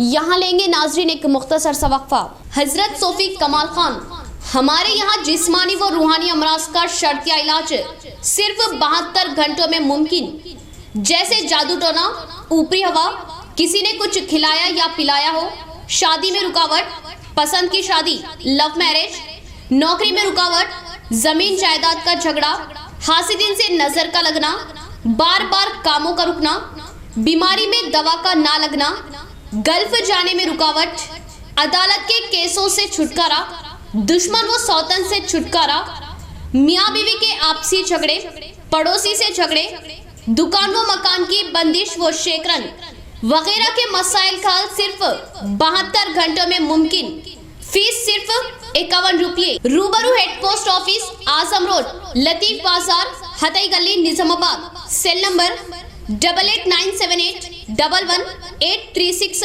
यहाँ लेंगे नाजरीन एक मुख्तसर सा वक्फा। हजरत सोफी कमाल खान, हमारे यहाँ जिस्मानी व रूहानी अमराज का शर्तिया इलाज सिर्फ 72 घंटों में मुमकिन। जैसे जादू टोना, ऊपरी हवा, किसी ने कुछ खिलाया या पिलाया हो, शादी में रुकावट, पसंद की शादी, लव मैरिज, नौकरी में रुकावट, जमीन जायदाद का झगड़ा, हासिदिन से नजर का लगना, बार बार कामों का रुकना, बीमारी में दवा का ना लगना, गल्फ जाने में रुकावट, अदालत के केसों से छुटकारा, दुश्मन व सौतन से छुटकारा, मियाँ बीवी के आपसी झगड़े, पड़ोसी से झगड़े, दुकान व मकान की बंदिश व शेकरन वगैरह के मसाइल का हल सिर्फ 72 घंटों में मुमकिन। फीस सिर्फ 51 रुपये। रूबरू हेड पोस्ट ऑफिस, आजम रोड, लतीफ बाजार, हतई गली, निजामाबाद। Cell number 8897811836।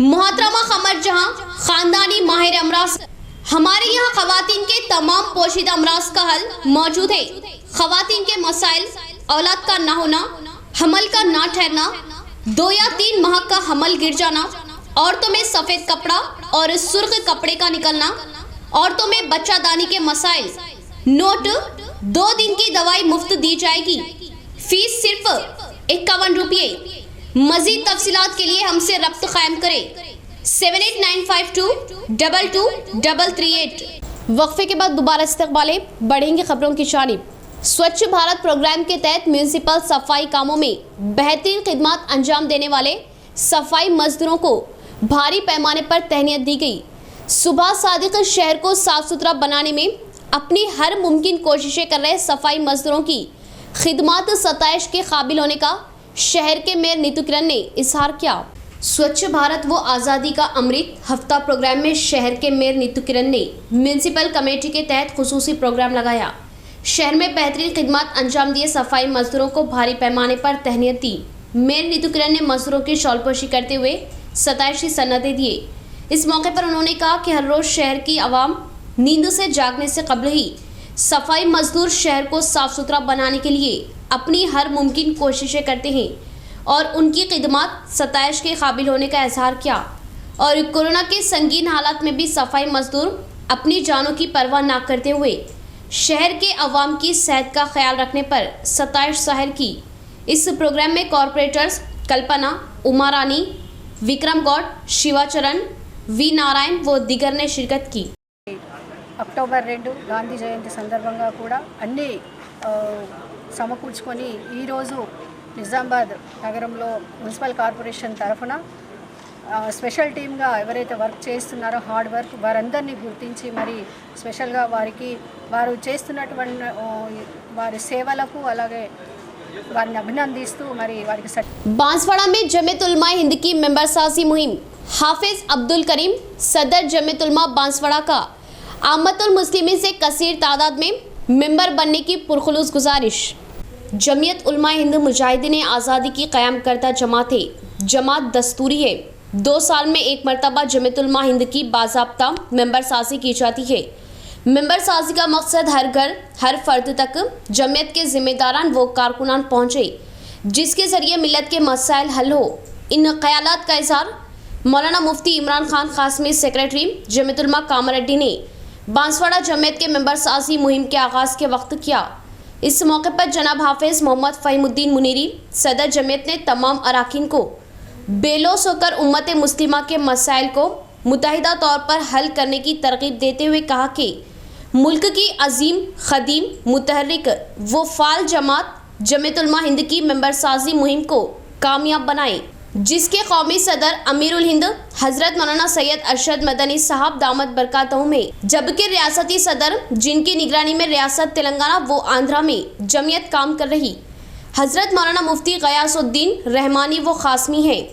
मोहतरमा खमर जहां, खानदानी माहिर अमराज। हमारे यहाँ खवातीन के तमाम पोशीदा अमराज का हल मौजूद है। खवातीन के मसाइल, औलाद का ना होना, हमल का ना ठहरना, 2 या 3 माह का हमल गिर जाना, औरतों में सफेद कपड़ा और सुर्ख कपड़े का निकलना, औरतों में बच्चादानी के मसाइल। नोट, 2 दिन की दवाई मुफ्त दी जाएगी। फीस सिर्फ 51 रुपये। मजीद तफसीलात के लिए हमसे रब्त कायम करें 7895222338। वक्फे के बाद दोबारा इस्तकबाले बढ़ेंगे खबरों की जानिब। स्वच्छ भारत प्रोग्राम के तहत म्यूनसिपल सफाई कामों में बेहतरीन खिदमत अंजाम देने वाले सफाई मजदूरों को भारी पैमाने पर तहनीत दी गई। सुबह सादिक शहर को साफ सुथरा बनाने में अपनी हर मुमकिन कोशिशें कर रहे सफाई मजदूरों की खिदमत सताइश के काबिल होने का शहर के मेयर नीतू किरण ने इजहार किया। स्वच्छ भारत व आज़ादी का अमृत हफ्ता प्रोग्राम में शहर के मेयर नीतू किरण ने म्यूनिसिपल कमेटी के तहत खुसूसी प्रोग्राम लगाया। शहर में बेहतरीन खिदमत अंजाम दिए सफाई मजदूरों को भारी पैमाने पर तहनीत दी। मेयर नीतू किरण ने मजदूरों की शॉलपोशी करते हुए सताइशी सन्नतें दिए। इस मौके पर उन्होंने कहा कि हर रोज शहर की आवाम नींद से जागने से कबल ही सफाई मजदूर शहर को साफ सुथरा बनाने के लिए अपनी हर मुमकिन कोशिशें करते हैं और उनकी खिदमत सताइश के काबिल होने का इजहार किया। और कोरोना के संगीन हालात में भी सफाई मजदूर अपनी जानों की परवाह न करते हुए शहर के अवाम की सेहत का ख्याल रखने पर सताइश शहर की। इस प्रोग्राम में कॉरपोरेटर्स कल्पना, उमा रानी, विक्रम गौड़, शिवाचरण, वी नारायण व दिगर ने शिरकत की। అక్టోబర్ 2 గాంధీ జయంతి సందర్భంగా కూడా అన్ని సమకూర్చుకొని ఈరోజు నిజామాబాద్ నగరంలో మున్సిపల్ కార్పొరేషన్ తరఫున స్పెషల్ టీమ్గా ఎవరైతే వర్క్ చేస్తున్నారో హార్డ్ వర్క్ వారందరినీ గుర్తించి మరి స్పెషల్గా వారు చేస్తున్నటువంటి వారి సేవలకు అలాగే వారిని అభినందిస్తూ మరి వారికి बांसवाड़ा में जमीयत उलमा हिंद की मेंबर साजी मुहिम। हाफिज अब्दुल करीम सदर जमीयत उलमा बांसवाड़ा का आमतुल मुस्लिमीन से कसीर तादाद में मेंबर बनने की पुरखुलूस गुजारिश। जमीयत उलमा हिंद मुजाहिदीन आज़ादी की क़याम करता जमात है। जमात दस्तूरी है। 2 साल में एक मरतबा जमीयत उलमा हिंद की बाज़ाब्ता मेंबर साजी की जाती है। मेंबर साजी का मकसद हर घर हर फर्द तक जमीयत के जिम्मेदारान व कारकुनान पहुँचे जिसके ज़रिए मिलत के मसाइल हल हो। इन ख्यालात का इज़हार मौलाना मुफ्ती इमरान खान खासमी सेक्रेटरी जमीयत उलमा कामरेड्डी ने बांसवाड़ा जमीयत के मेंबर साजी मुहिम के आगाज़ के वक्त किया। इस मौके पर जनाब हाफिज मोहम्मद फ़हीमुद्दीन मुनीरी सदर जमीयत ने तमाम अराकीन को बेलोस होकर उम्मत मुस्लिमा के मसाइल को मुतहिदा तौर पर हल करने की तरगीब देते हुए कहा कि मुल्क की अजीम खदीम मुतहर्रिक व फाल जमात जमीयत उलमा हिंद की मेंबर साजी मुहिम को कामयाब बनाए जिसके कौमी सदर अमीरुल हिंद हजरत मौलाना सैयद अरशद मदनी साहब दामद बरकातहू में, जबकि रियासती सदर जिनकी निगरानी में रियासत तेलंगाना व आंध्रा में जमीयत काम कर रही हजरत मौलाना मुफ्ती गयासुद्दीन रहमानी व खासमी हैं।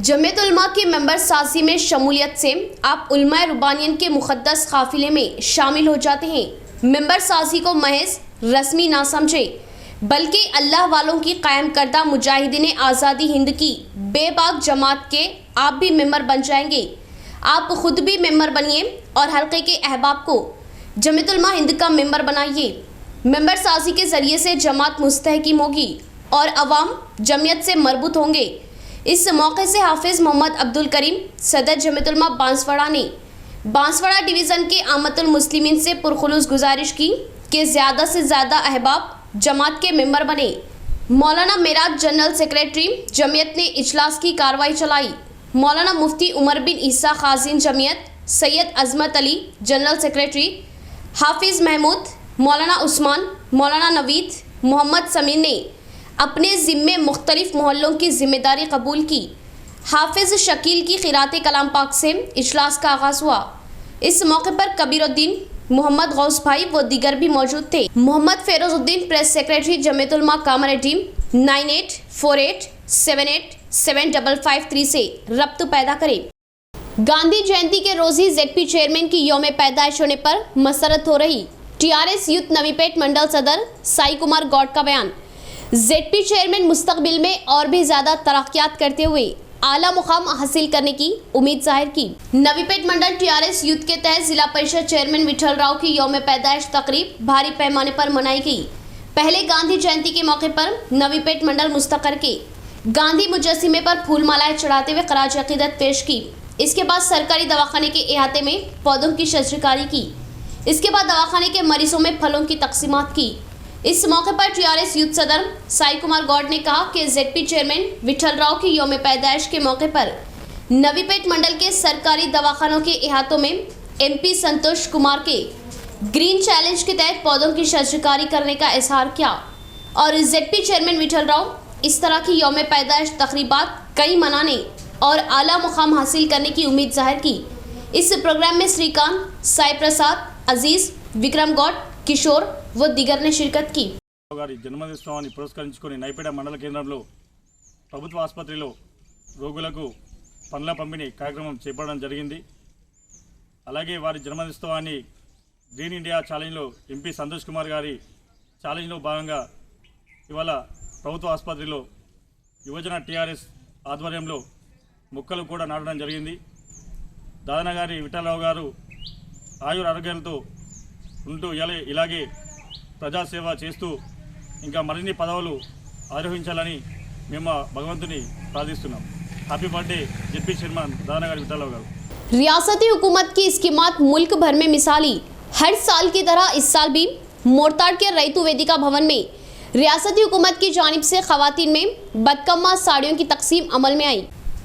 जमीयत उलमा की मेंबर साजी में शमूलियत से आप उलमा रुबानियन के मुक़द्दस काफिले में शामिल हो जाते हैं। मेंबर साजी को महज रस्मी ना समझे बल्कि अल्लाह वालों की कायम करदा मुजाहिदीन आज़ादी हिंद की बेबाक जमात के आप भी मेंबर बन जाएंगे। आप खुद भी मेंबर बनिए और हल्के के अहबाब को जमीयत उलमा हिंद का मेंबर बनाइए। मेंबर साजी के ज़रिए से जमात मुस्तहकीम होगी और अवाम जमीयत से मरबूत होंगे। इस मौके से हाफिज़ मोहम्मद अब्दुल करीम सदर जमीयत उलमा बांसवाड़ा ने बांसवाड़ा डिवीज़न के आमतुल मुस्लिमीन से पुरखुलूस गुजारिश की कि ज़्यादा से ज़्यादा अहबाब जमात के मेंबर बने। मौलाना मेराज जनरल सेक्रेटरी जमीयत ने इजलास की कार्रवाई चलाई। मौलाना मुफ्ती उमर बिन ईसा खाजिन जमीयत, सैयद अजमत अली जनरल सेक्रेटरी, हाफिज़ महमूद, मौलाना उस्मान, मौलाना नवीद, मोहम्मद समीर ने अपने ज़िम्मे मुख्तलिफ मोहल्लों की जिम्मेदारी कबूल की। हाफिज़ शकील की क़िरात कलाम पाक से इजलास का आगाज़ हुआ। इस मौके पर कबीरुद्दीन, मोहम्मद गौस भाई व दीगर भी मौजूद थे। मोहम्मद फेरोजुद्दीन प्रेस सेक्रेटरी जमीयत उलमा कामरेड्डी 9848787553 से रब्त पैदा करें। गांधी जयंती के रोज ही जेडपी चेयरमैन की यौम पैदाइश होने पर मसरत हो रही। टीआरएस यूथ नवीपेट मंडल सदर साई कुमार गौड़ का बयान। जेडपी चेयरमैन मुस्तकबिल में और भी ज्यादा तरक्यात करते हुए आला मुकाम हासिल करने की उम्मीद जाहिर की। नवीपेट मंडल टीआरएस यूथ के तहत जिला परिषद चेयरमैन विठल राव की यौम पैदाइश तकरीब भारी पैमाने पर मनाई गई। पहले गांधी जयंती के मौके पर नवीपेट मंडल मुस्तकर के गांधी मुजस्सिमे पर फूल मालाएं चढ़ाते हुए खराज अकीदत पेश की। इसके बाद सरकारी दवाखाने के अहाते में पौधों की शजरकारी की। इसके बाद दवाखाने के मरीजों में फलों की तकसीमात की। इस मौके पर टीआरएस यूथ सदर साई कुमार गौड़ ने कहा कि जेडपी चेयरमैन विठल राव की यौम पैदाइश के मौके पर नवीपेट मंडल के सरकारी दवाखानों के अहातों में एमपी संतोष कुमार के ग्रीन चैलेंज के तहत पौधों की शजरकारी करने का इजहार किया और जेडपी चेयरमैन विठल राव इस तरह की यौम पैदाइश तकरीबात कई मनाने और आला मुकाम हासिल करने की उम्मीद जाहिर की। इस प्रोग्राम में श्रीकांत, साई प्रसाद, अजीज, विक्रम गौड़, किशोर व दिगर ने शिरकत की। గారి జన్మదినోత్సవాన్ని పురస్కరించుకొని నైపేట మండల కేంద్రంలో ప్రభుత్వ ఆసుపత్రిలో రోగులకు పండ్ల పంపిణీ కార్యక్రమం చేపట్టడం జరిగింది. అలాగే వారి జన్మదినోత్సవాన్ని గ్రీన్ ఇండియా ఛాలెంజ్లో ఎంపీ సంతోష్ కుమార్ గారి ఛాలెంజ్లో భాగంగా ఇవాళ ప్రభుత్వ ఆసుపత్రిలో యువజన టీఆర్ఎస్ ఆధ్వర్యంలో మొక్కలు కూడా నాటడం జరిగింది. దాదన గారి విఠలరావు గారు ఆరోగ్యాలతో ఉంటూ ఇలాగే ప్రజాసేవ చేస్తూ ఇంకా మరిన్ని పదవులు ఆరోహించాలని మేము భగవంతుని ప్రార్థిస్తున్నాం. హ్యాపీ బర్త్డే జెడ్పీ చైర్మన్ దాదన గారి విఠలరావు గారు. रियासती हुकूमत की स्कीमात मुल्क भर में मिसाली, हर साल की तरह इस साल भी मोरताड़ के रैतू वेदिका भवन में रियासती हुकूमत की जानिब से खवातीन में बदकम्मा साड़ियों की तकसीम अमल में आई।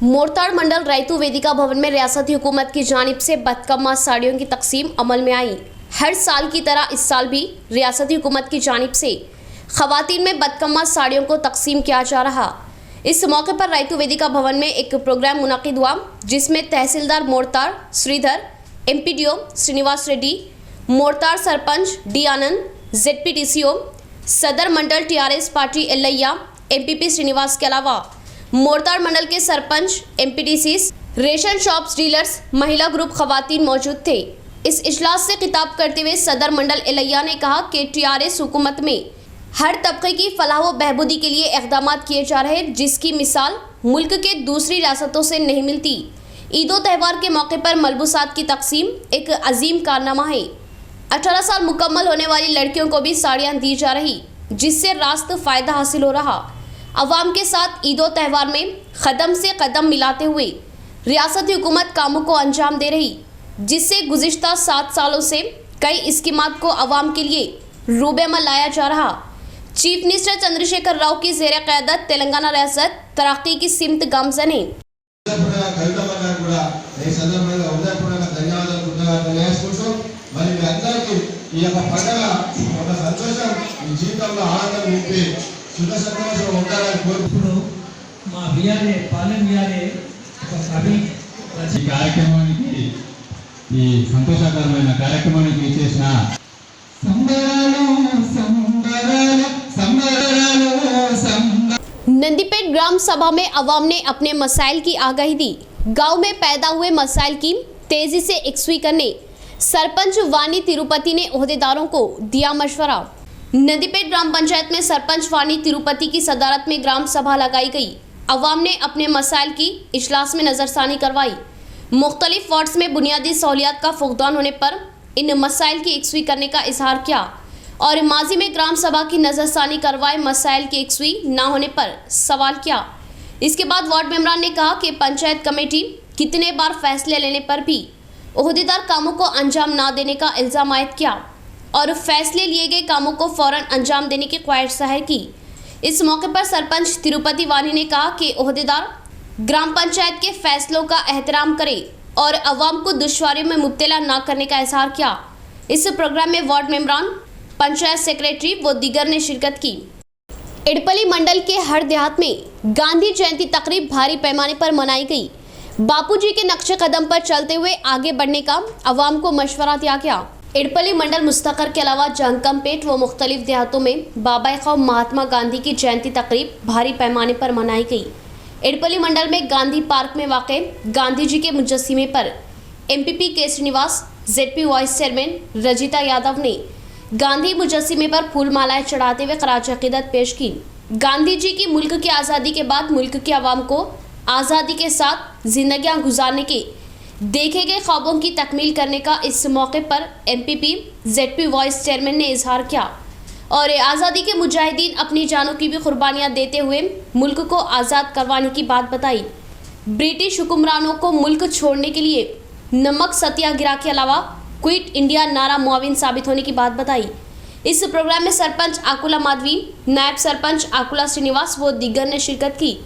मोरताड़ मंडल रैतू वेदिका भवन में रियासती हुकूमत की जानिब से बदकम्मा साड़ियों की तकसीम अमल में आई। हर साल की तरह इस साल भी रियासती हुकूमत की जानिब से खवातीन में बदकम्मा साड़ियों को तकसीम किया जा रहा। इस मौके पर रैतू वेदिका भवन में एक प्रोग्राम मुनाकिद हुआ जिसमें तहसीलदार मोरताड़ श्रीधर, एमपीडीओ श्रीनिवास रेड्डी, मोरताड़ सरपंच डी आनंद, जेडपीटीसीओ, सदर मंडल टीआरएस पार्टी एल्लैया, एमपीपी श्रीनिवास के अलावा मोरताड़ मंडल के सरपंच, एमपीटीसीज, रेशन शॉप्स डीलर्स, महिला ग्रुप खवातीन मौजूद थे। इस इजलास से खिताब करते हुए सदर मंडल एल्लैया ने कहा कि टीआरएस हुकूमत में हर तबके की फलाह व बहबूदी के लिए इक़दामात किए जा रहे जिसकी मिसाल मुल्क के दूसरी रियासतों से नहीं मिलती। ईदो त्यौहार के मौके पर मलबूसात की तकसीम एक अजीम कारनामा है। 18 साल मुकम्मल होने वाली लड़कियों को भी साड़ियाँ दी जा रही जिससे रास्त फ़ायदा हासिल हो रहा। अवाम के साथ ईदो त्यौहार में कदम से कदम मिलाते हुए रियासती हुकूमत कामों को अंजाम दे रही जिससे गुज़िश्ता 7 सालों से कई स्कीमात को अवाम के लिए रूबेअमल लाया जा रहा। चीफ मिनिस्टर चंद्रशेखर राव की ज़ेर क़यादत तेलंगाना रियासत तरक्की की सिमत गामज़न है। కార్యక్రమానికి ఈ సంతోషకరమైన కార్యక్రమానికి ఇచ్చేసిన नंदीपेट ग्राम सभा में अवाम ने अपने मसाइल की आगाही दी। गांव में पैदा हुए मसाइल की तेजी से यकसुई करने सरपंच वानी तिरुपति ने ओहदेदारों को दिया मशवरा। नंदीपेट ग्राम पंचायत में सरपंच वानी तिरुपति की सदारत में ग्राम सभा लगाई गई। अवाम ने अपने मसाइल की इजलास में नज़रसानी करवाई। मुख्तलिफ वार्ड्स में बुनियादी सहूलियात का फुकदान होने पर इन मसाइल की यकसुई करने का इजहार किया और माजी में ग्राम सभा की नज़रसानी करवाए मसाइल की यकसुई ना होने पर सवाल किया। इसके बाद वार्ड मेंबरान ने कहा कि पंचायत कमेटी कितने बार फैसले लेने पर भी ओहदेदार कामों को अंजाम ना देने का इल्ज़ाम आयद किया और फैसले लिए गए कामों को फ़ौरन अंजाम देने की ख्वाहिश जाहिर की। इस मौके पर सरपंच तिरुपति वानी ने कहा कि ओहदेदार ग्राम पंचायत के फैसलों का एहतराम करें और अवाम को दुश्वारियों में मुब्तला ना करने का इजहार किया। इस प्रोग्राम में वार्ड मेंबरान, पंचायत सेक्रेटरी व दीगर ने शिरकत की। इडपली मंडल के हर देहात में गांधी जयंती तकरीब भारी पैमाने पर मनाई गई। बापूजी के नक्शे कदम पर चलते हुए आगे बढ़ने का अवाम को मशवरा दिया गया। इडपली मंडल मुस्तकर के अलावा जंगमपेट व मुख्तलिफ देहातों में बाबा कौम महात्मा गांधी की जयंती तकरीब भारी पैमाने पर मनाई गई। इडपली मंडल में गांधी पार्क में वाक़े गांधी जी के मुजस्सिमे पर MPP K Srinivas, ZP vice chairman Rajitha Yadav ने गांधी मुजस्सिमे पर फूल मालाएं चढ़ाते हुए खराज अकीदत पेश की। गांधी जी की मुल्क की आज़ादी के बाद मुल्क के अवाम को आज़ादी के साथ जिंदगियां गुजारने के देखे गए ख्वाबों की तकमील करने का इस मौके पर एमपीपी जेडपी वाइस चेयरमैन ने इजहार किया और आज़ादी के मुजाहिदीन अपनी जानों की भी कुर्बानियां देते हुए मुल्क को आज़ाद करवाने की बात बताई। ब्रिटिश हुक्मरानों को मुल्क छोड़ने के लिए नमक सत्याग्रह के अलावा क्विट इंडिया नारा मुआविन साबित होने की बात बताई। इस प्रोग्राम में सरपंच आकुला माधवी, नायब सरपंच आकुला श्रीनिवास व दीगर ने शिरकत की।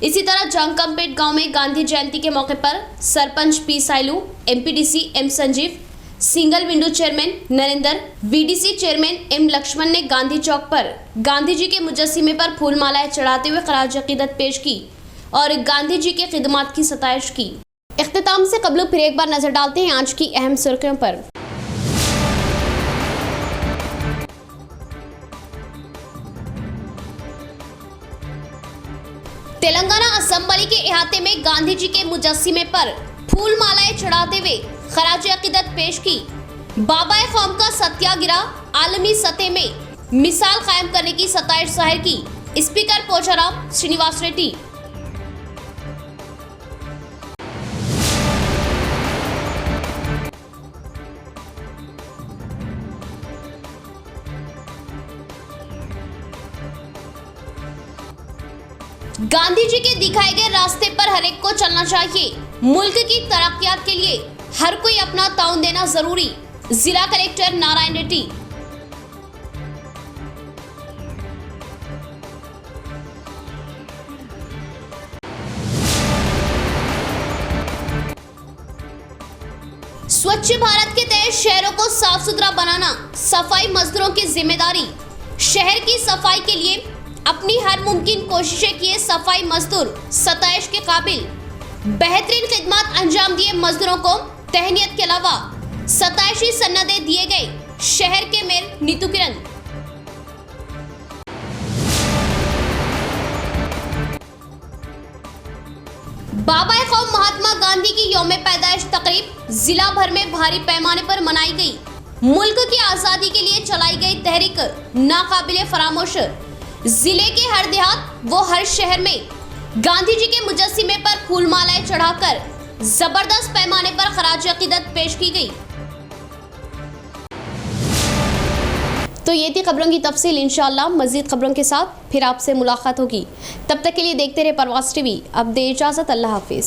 इसी तरह जंगमपेट गांव में गांधी जयंती के मौके पर sarpanch P Sailu, MPDC M Sanjeev, single window chairman Narendra, VDC chairman M Laxman ने गांधी चौक पर गांधी जी के मुजस्सिमे पर फूल मालाएं चढ़ाते हुए खराज अकीदत पेश की और गांधी जी के खिदमात की सताइश की। इख्तिताम से कबल फिर एक बार नजर डालते हैं आज की अहम सुर्खियों पर। तेलंगाना असेंबली के इहाते में गांधी जी के मुजस्सिमे पर फूल मालाएं चढ़ाते हुए खराज अकीदत पेश की। बाबा कौम का सत्याग्रह आलमी सतह में मिसाल कायम करने की सताइश जाहिर की। स्पीकर पोचाराम श्रीनिवास रेड्डी। गांधी जी के दिखाए गए रास्ते पर हर एक को चलना चाहिए। मुल्क की तरक्कियात के लिए हर कोई अपना ताउन देना जरूरी। जिला कलेक्टर नारायण रेड्डी। स्वच्छ भारत के तहत शहरों को साफ सुथरा बनाना सफाई मजदूरों की जिम्मेदारी। शहर की सफाई के लिए अपनी हर मुमकिन कोशिशें किए सफाई मजदूर सताइश के काबिल। बेहतरीन खिदमत अंजाम दिए मजदूरों को तहनीत के अलावा सताइशी सन्नदे दिए गए। शहर के मेयर नीतू किरण। बाबा कौम महात्मा गांधी की यौम पैदाइश तकरीब जिला भर में भारी पैमाने पर मनाई गई। मुल्क की आजादी के लिए चलाई गई तहरीक नाकाबिले फरामोश। जिले के हर देहात वो हर शहर में गांधी जी के मुजस्सिमे पर फूल मालाएं चढ़ाकर जबरदस्त पैमाने पर खराज अकीदत पेश की गई। तो ये थी खबरों की तफसील। इंशाअल्लाह मजीद खबरों के साथ फिर आपसे मुलाकात होगी। तब तक के लिए देखते रहे परवास टीवी। अब दे इजाजत। अल्लाह हाफिज।